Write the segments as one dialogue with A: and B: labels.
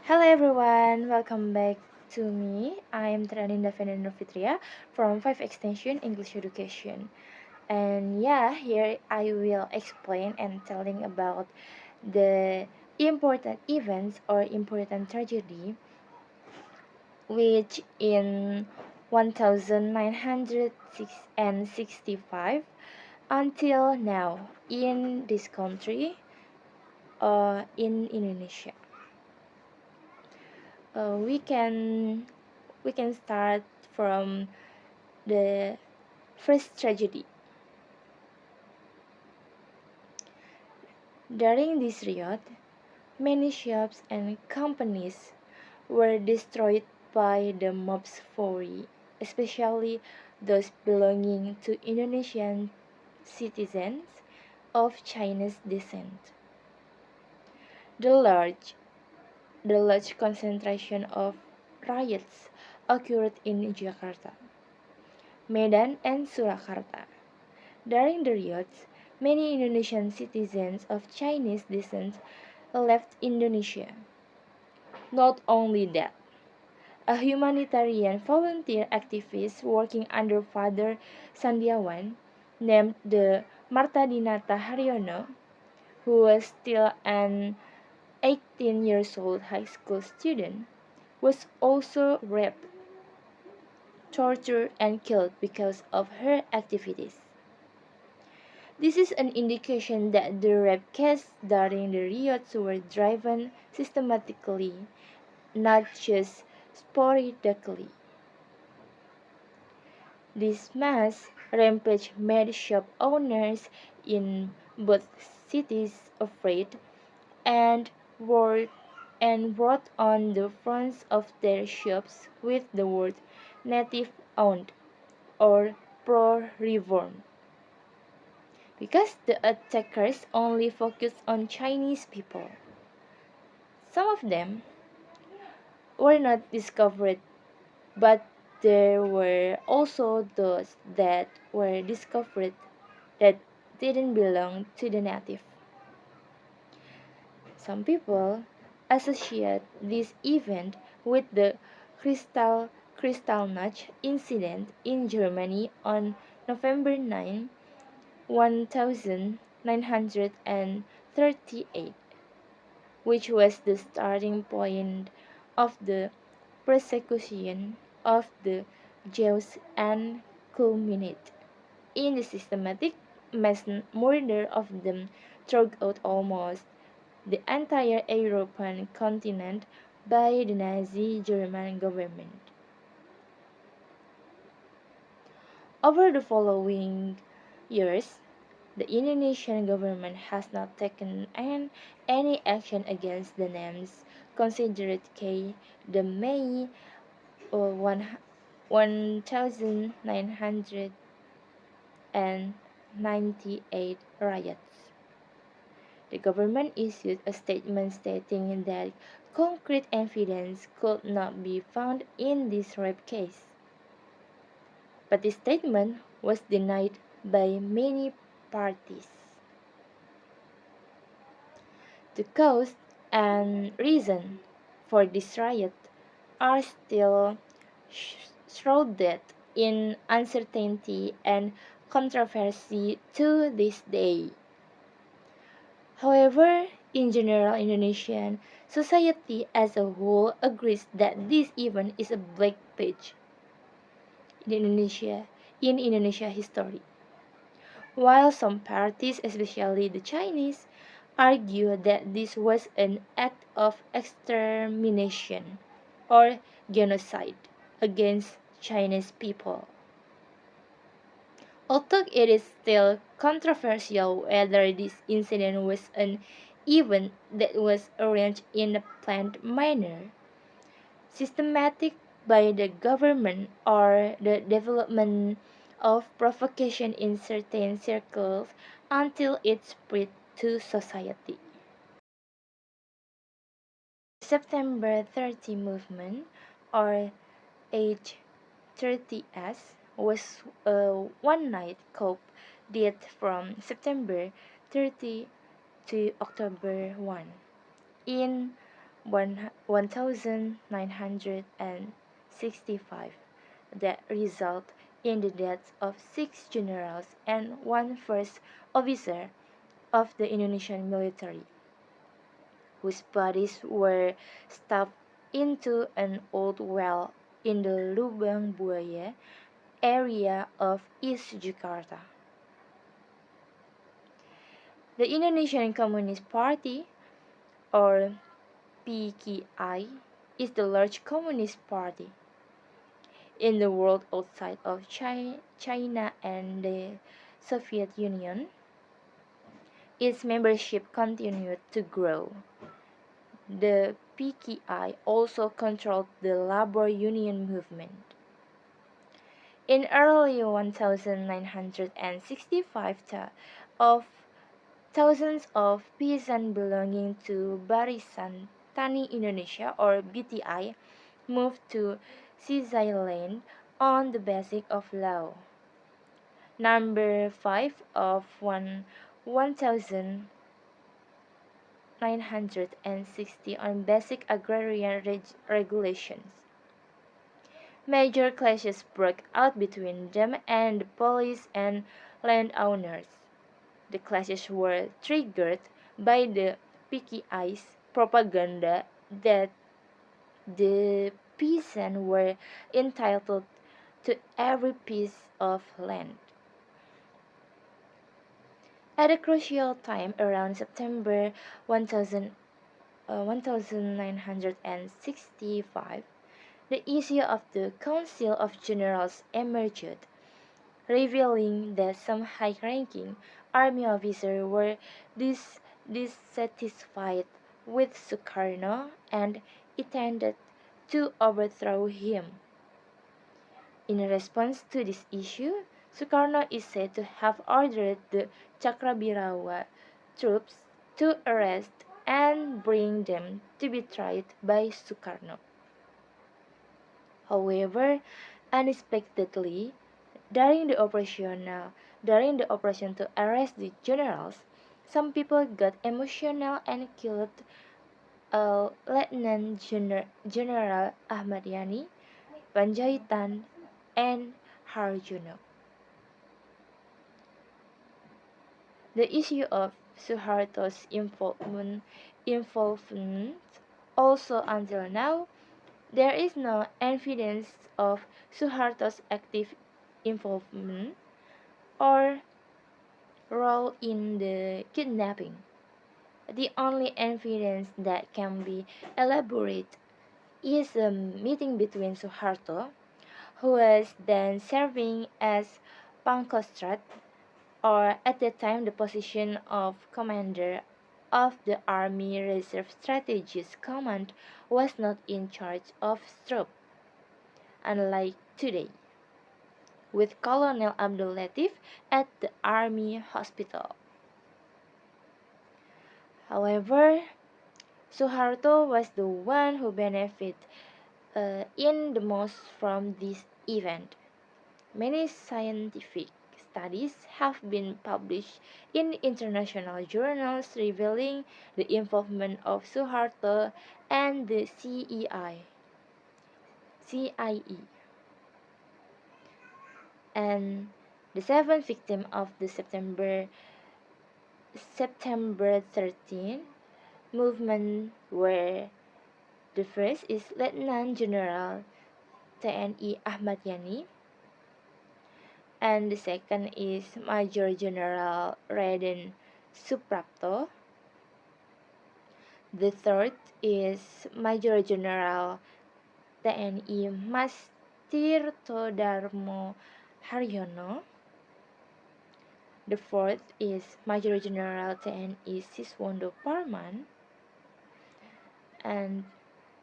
A: Hello everyone, welcome back to me. I am Aninda Venny from 5 Extension English Education. And here I will explain and telling about the important events or important tragedy which in 1965 until now in this country in Indonesia. Uh, we can we can start from the first tragedy. During this riot, many shops and companies were destroyed by the mob's fury, especially those belonging to Indonesian citizens of Chinese descent. The large, the large concentration of riots occurred in Jakarta, Medan, and Surakarta. During the riots, many Indonesian citizens of Chinese descent left Indonesia. Not only that, a humanitarian volunteer activist working under Father Sandiawan, named the Marta Dinata Haryono, who was still an 18 years old high school student, was also raped, tortured, and killed because of her activities. This is an indication that the rape cases during the riots were driven systematically, not just sporadically. This mass rampage made shop owners in both cities afraid and wrote, wrote on the fronts of their shops with the word native owned or pro reform. Because the attackers only focused on Chinese people. Some of them were not discovered, but there were also those that were discovered that didn't belong to the native. Some people associate this event with the Kristallnacht incident in Germany on November 9, 1938, which was the starting point of the persecution of the Jews and culminated in the systematic mass murder of them throughout almost the entire European continent by the Nazi German government. Over the following years, the Indonesian government has not taken any action against the names considered the May 1998 riots. The government issued a statement stating that concrete evidence could not be found in this rape case. But the statement was denied by many parties. The cause and reason for this riot are still shrouded in uncertainty and controversy to this day. However, in general, Indonesian society as a whole agrees that this event is a black page in Indonesia history. While some parties, especially the Chinese, argue that this was an act of extermination or genocide against Chinese people. Although it is still controversial whether this incident was an event that was arranged in a planned manner, systematic by the government, or the development of provocation in certain circles until it spread to society. September 30 movement, or H30S, was a one-night coup date from September 30 to October 1 in 1965 that result in the deaths of 6 generals and one first officer of the Indonesian military, whose bodies were stuffed into an old well in the Lubang Buaya area of East Jakarta. The Indonesian Communist Party, or PKI, is the largest communist party in the world outside of China and the Soviet Union. Its membership continued to grow. The PKI also controlled the labor union movement. In early 1965, of thousands of peasants belonging to Barisan Tani Indonesia or BTI moved to Switzerland on the basis of law. Number 5 of 1960 on basic agrarian regulations. Major clashes broke out between them and the police and landowners. The clashes were triggered by the PKI's propaganda that the peasants were entitled to every piece of land. At a crucial time around September 1965, the issue of the Council of Generals emerged, revealing that some high-ranking army officers were dissatisfied with Sukarno and intended to overthrow him. In response to this issue, Sukarno is said to have ordered the Cakrabirawa troops to arrest and bring them to be tried by Sukarno. However, unexpectedly, during the operation to arrest the generals, some people got emotional and killed Lieutenant General Ahmad Yani, Panjaitan, and Harjono. The issue of Suharto's involvement also until now, there is no evidence of Suharto's active involvement or role in the kidnapping. The only evidence that can be elaborated is a meeting between Suharto, who was then serving as Pangkostrat, or at the time the position of commander of the Army Reserve Strategies Command, was not in charge of troops, unlike today, with Colonel Abdul Latif at the Army Hospital. However, Suharto was the one who benefited in the most from this event. Many scientific studies have been published in international journals revealing the involvement of Suharto and the CIE. And the 7 victims of the September 13 movement were: the first is Lieutenant General TNI Ahmad Yani, and the second is Major General Raden Suprapto. The third is Major General TNI Mas Tirtodarmo Haryono. The fourth is Major General TNI Siswondo Parman. And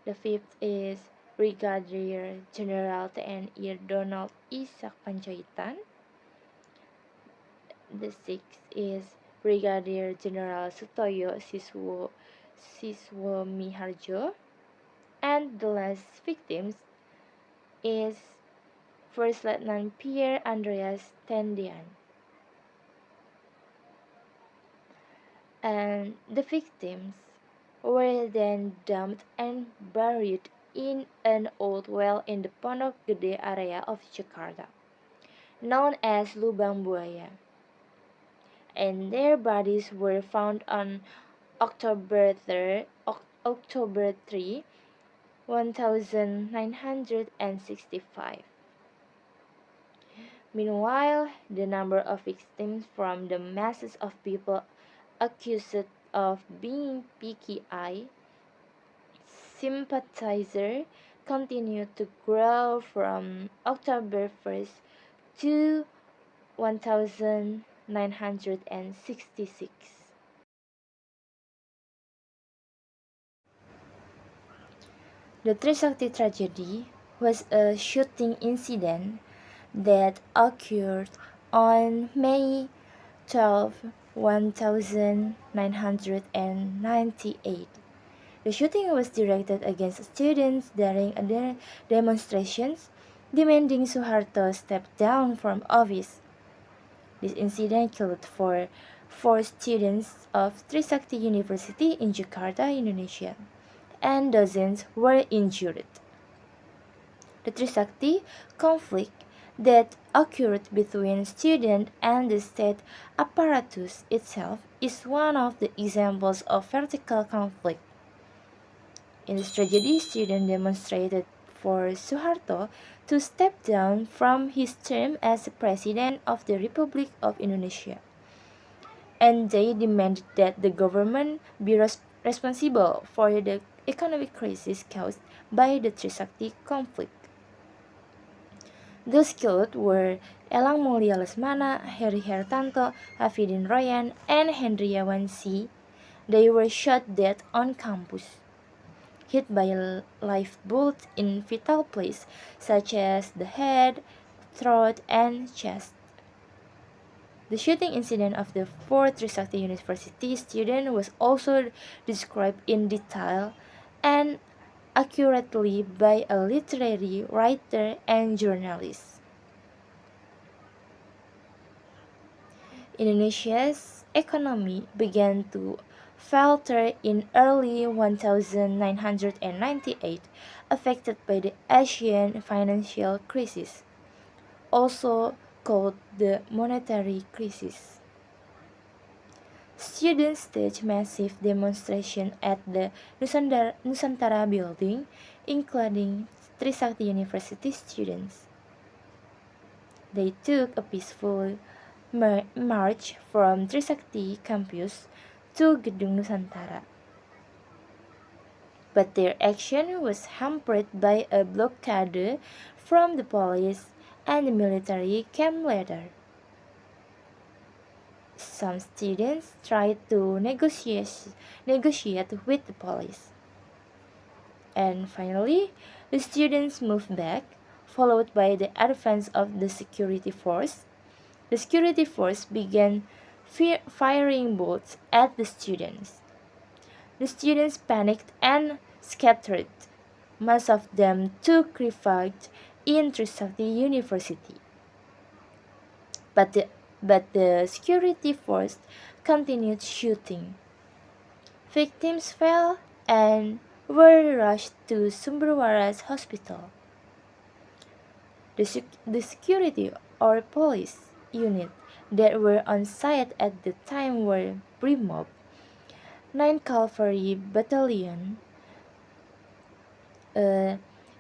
A: the fifth is Brigadier General TNI Donald Isak Panjaitan. The sixth is Brigadier General Sutoyo Siswo Miharjo. And the last victim is First Lieutenant Pierre Andreas Tendian. And the victims were then dumped and buried in an old well in the Pondok Gede area of Jakarta, known as Lubang Buaya, and their bodies were found on October 3, 1965. Meanwhile, the number of victims from the masses of people accused of being PKI sympathizer continued to grow from October 1st to 1966. The Trisakti tragedy was a shooting incident that occurred on May 12, 1998. The shooting was directed against students during a demonstrations demanding Suharto step down from office. This incident killed four students of Trisakti University in Jakarta, Indonesia, and dozens were injured. The Trisakti conflict that occurred between students and the state apparatus itself is one of the examples of vertical conflict. In this tragedy, students demonstrated for Suharto to step down from his term as President of the Republic of Indonesia, and they demanded that the government be responsible for the economic crisis caused by the Trisakti conflict. Those killed were Elang Mulia Lesmana, Heri Hertanto, Hafidin Royan, and Hendriawan C. They were shot dead on campus, hit by live bullets in vital places such as the head, throat, and chest. The shooting incident of the four Trisakti University students was also described in detail and accurately by a literary writer and journalist. Indonesia's economy began to falter in early 1998, affected by the Asian financial crisis, also called the monetary crisis. Students staged massive demonstrations at the Nusantara building, including Trisakti University students. They took a peaceful march from Trisakti campus to Gedung Nusantara. But their action was hampered by a blockade from the police, and the military came later. Some students tried to negotiate with the police. And finally, the students moved back, followed by the advance of the security force. The security force began firing bullets at the students. The students panicked and scattered. Most of them took refuge in Trisakti University. But the security force continued shooting. Victims fell and were rushed to Sumberwaras Hospital. The security or police unit that were on site at the time were Brimob, 9th Cavalry Battalion,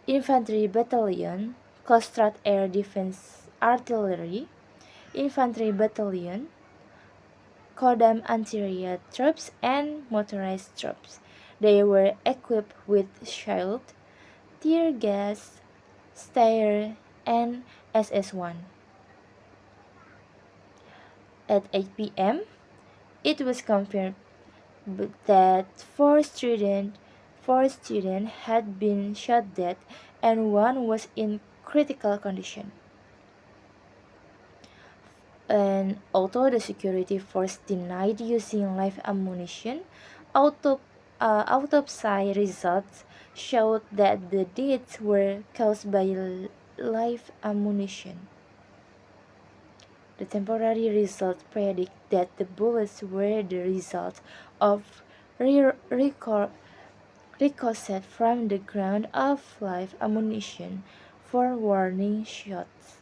A: Infantry Battalion, Kostrad Air Defense Artillery, Infantry Battalion, Kodam Anti-Riot troops, and motorized troops. They were equipped with shield, tear gas, steyr, and SS-1. At 8 p.m., it was confirmed that four students had been shot dead and one was in critical condition. And although the security force denied using live ammunition, autopsy results showed that the deaths were caused by live ammunition. The temporary results predict that the bullets were the result of recor- ricochet from the ground of live ammunition for warning shots.